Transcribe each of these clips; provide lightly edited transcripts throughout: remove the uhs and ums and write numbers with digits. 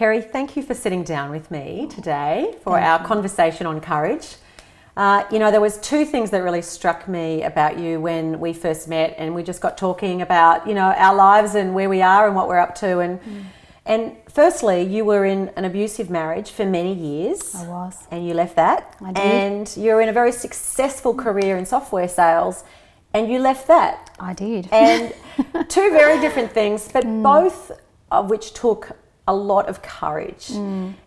Kerry, thank you for sitting down with me today for our conversation on courage. There was two things that really struck me about you when we first met, and we just got talking about, our lives and where we are and what we're up to. And firstly, you were in an abusive marriage for many years. I was. And you left that. I did. And you're in a very successful career in software sales, and you left that. I did. And two very different things, but both of which took a lot of courage.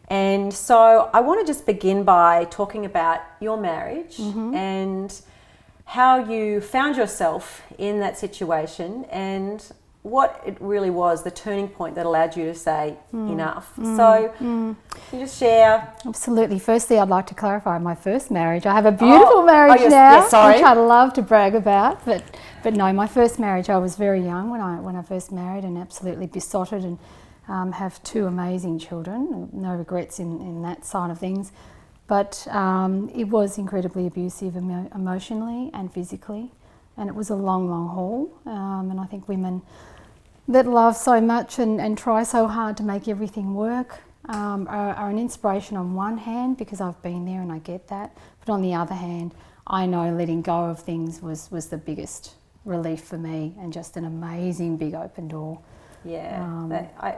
And so I want to just begin by talking about your marriage and how you found yourself in that situation and what it really was, the turning point that allowed you to say enough. So can you just share? Absolutely. Firstly, I'd like to clarify my first marriage. I have a beautiful marriage now, which I'd love to brag about. But no, my first marriage, I was very young when I first married, and absolutely besotted, and have two amazing children. No regrets in that side of things. But it was incredibly abusive emotionally and physically, and it was a long, long haul. And I think women that love so much and try so hard to make everything work are an inspiration on one hand, because I've been there and I get that. But on the other hand, I know letting go of things was the biggest relief for me, and just an amazing big open door. Yeah,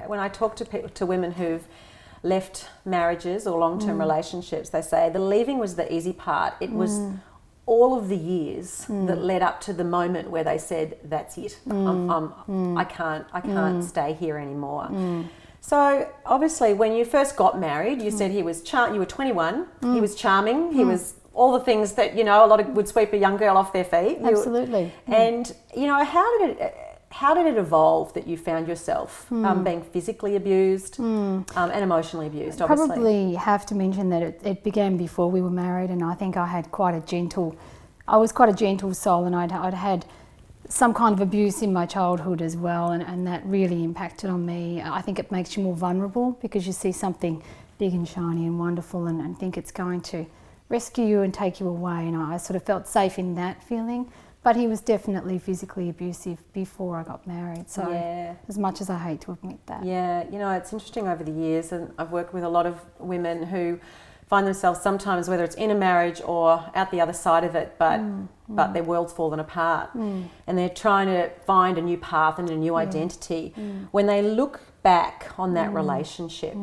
when I talk to women who've left marriages or long-term relationships, they say the leaving was the easy part. It was all of the years that led up to the moment where they said, "That's it. I can't stay here anymore." So obviously, when you first got married, you said he was you were 21. He was charming. He was all the things that a lot of would sweep a young girl off their feet. Absolutely. And how did it evolve that you found yourself being physically abused and emotionally abused, obviously? Probably have to mention that it began before we were married, and I think I was quite a gentle soul, and I'd had some kind of abuse in my childhood as well, and that really impacted on me. I think it makes you more vulnerable, because you see something big and shiny and wonderful and think it's going to rescue you and take you away, and I sort of felt safe in that feeling. But he was definitely physically abusive before I got married, so as much as I hate to admit that. Yeah, it's interesting over the years, and I've worked with a lot of women who find themselves sometimes, whether it's in a marriage or out the other side of it, but their world's fallen apart, and they're trying to find a new path and a new identity. When they look back on that relationship,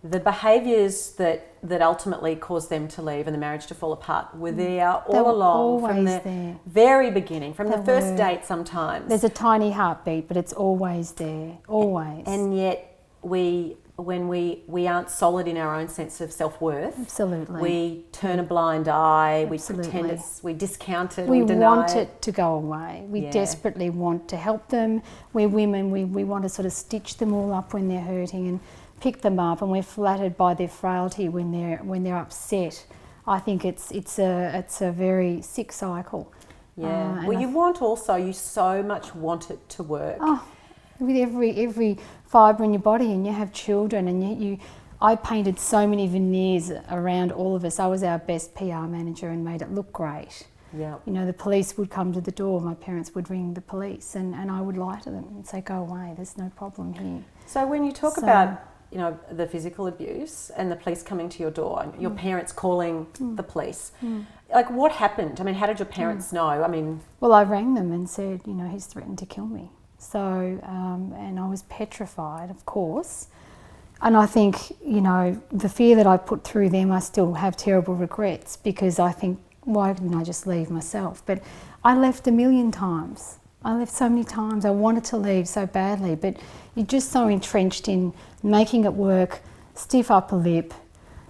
the behaviours that ultimately caused them to leave and the marriage to fall apart were there all along, from the very beginning, from the first date sometimes. There's a tiny heartbeat, but it's always there, always. And yet when we aren't solid in our own sense of self-worth, absolutely, we turn a blind eye, absolutely, we pretend we discount it, we deny want it to go away. We desperately want to help them. We're women, we want to sort of stitch them all up when they're hurting and pick them up, and we're flattered by their frailty when they're upset. I think it's a very sick cycle. Yeah. You so much want it to work. Oh, with every fibre in your body, and you have children, and I painted so many veneers around all of us. I was our best PR manager and made it look great. Yeah. The police would come to the door. My parents would ring the police, and I would lie to them and say, "Go away. There's no problem here." So when you talk about the physical abuse and the police coming to your door and your parents calling the police, like, what happened? I mean, how did your parents know? I mean... Well, I rang them and said, he's threatened to kill me. So, and I was petrified, of course. And I think, the fear that I put through them, I still have terrible regrets, because I think, why didn't I just leave myself? But I left a million times. I left so many times. I wanted to leave so badly, but you're just so entrenched in making it work, stiff upper lip.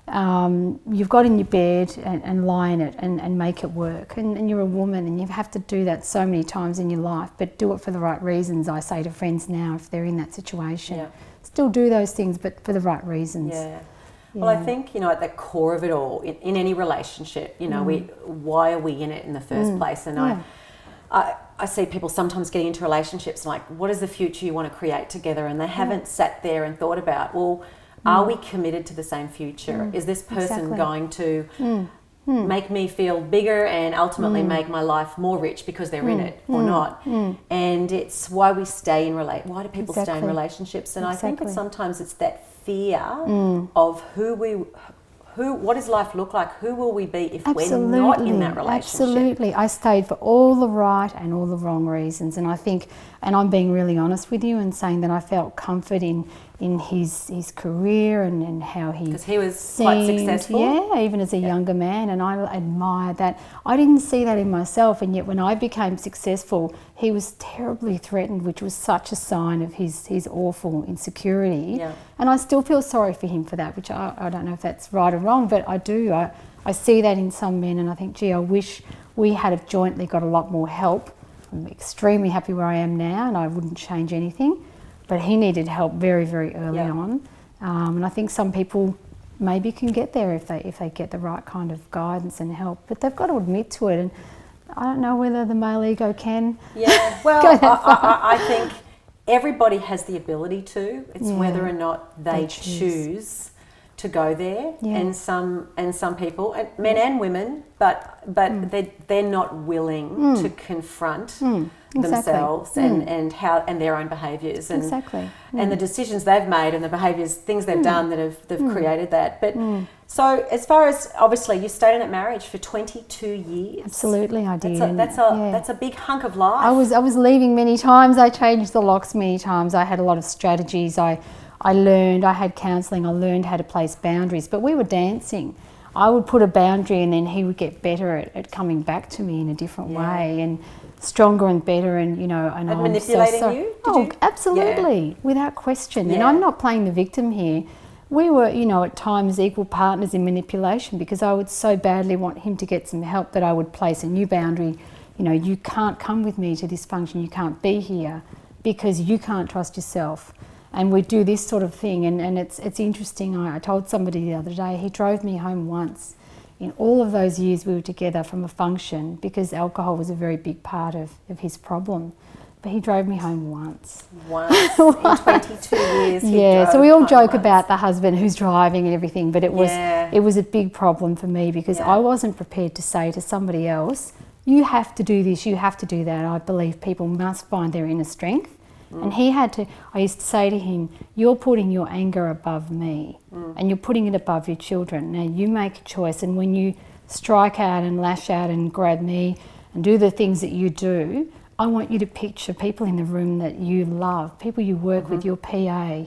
You've got in your bed and lie in it and make it work. And you're a woman, and you have to do that so many times in your life, but do it for the right reasons. I say to friends now, if they're in that situation, still do those things, but for the right reasons. Yeah. Well, I think, at the core of it all, in any relationship, why are we in it in the first place? And I see people sometimes getting into relationships like, what is the future you want to create together? And they haven't sat there and thought about, well, are we committed to the same future? Is this person going to make me feel bigger and ultimately make my life more rich because they're in it or not. And it's why we stay in why do people stay in relationships? And I think that sometimes it's that fear of what does life look like? Who will we be if we're not in that relationship? Absolutely. I stayed for all the right and all the wrong reasons. And I think, and I'm being really honest with you and saying that I felt comfort in his career and how he... Because he was seemed, quite successful. Yeah, even as a younger man. And I admired that. I didn't see that in myself. And yet when I became successful, he was terribly threatened, which was such a sign of his awful insecurity. Yeah. And I still feel sorry for him for that, which I don't know if that's right or wrong, but I do. I see that in some men, and I think, gee, I wish we had have jointly got a lot more help. I'm extremely happy where I am now, and I wouldn't change anything. But he needed help very, very early on. And I think some people maybe can get there if they get the right kind of guidance and help. But they've got to admit to it, and I don't know whether the male ego can. Yeah, well, I think everybody has the ability to. It's whether or not they choose to go there. Yeah. And some people, men and women, but they're not willing to confront themselves and their own behaviours and and the decisions they've made and the behaviours, things they've done that have created that. But so as far as, obviously you stayed in that marriage for 22 years. Absolutely, I did. That's a big hunk of life. I was leaving many times. I changed the locks many times. I had a lot of strategies. I learned, I had counselling, I learned how to place boundaries, but we were dancing. I would put a boundary and then he would get better at coming back to me in a different way and stronger and better, and and manipulating you? Absolutely, without question. And I'm not playing the victim here. We were, at times equal partners in manipulation, because I would so badly want him to get some help that I would place a new boundary. You can't come with me to this function, you can't be here because you can't trust yourself. And we do this sort of thing, and it's interesting. I told somebody the other day, he drove me home once. In all of those years we were together from a function, because alcohol was a very big part of his problem. But he drove me home once. Once in 22 years. Yeah, so we all joke about the husband who's driving and everything, but it was a big problem for me, because I wasn't prepared to say to somebody else, you have to do this, you have to do that. I believe people must find their inner strength. And he had to, I used to say to him, you're putting your anger above me and you're putting it above your children. Now you make a choice, and when you strike out and lash out and grab me and do the things that you do, I want you to picture people in the room that you love, people you work with, your PA,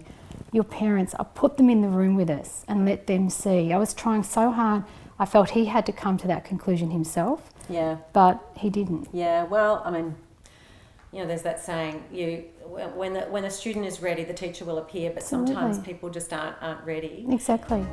your parents. I put them in the room with us and let them see. I was trying so hard. I felt he had to come to that conclusion himself. Yeah. But he didn't. Yeah, well, I mean, there's that saying, when a student is ready, the teacher will appear, but sometimes people just aren't ready. Exactly.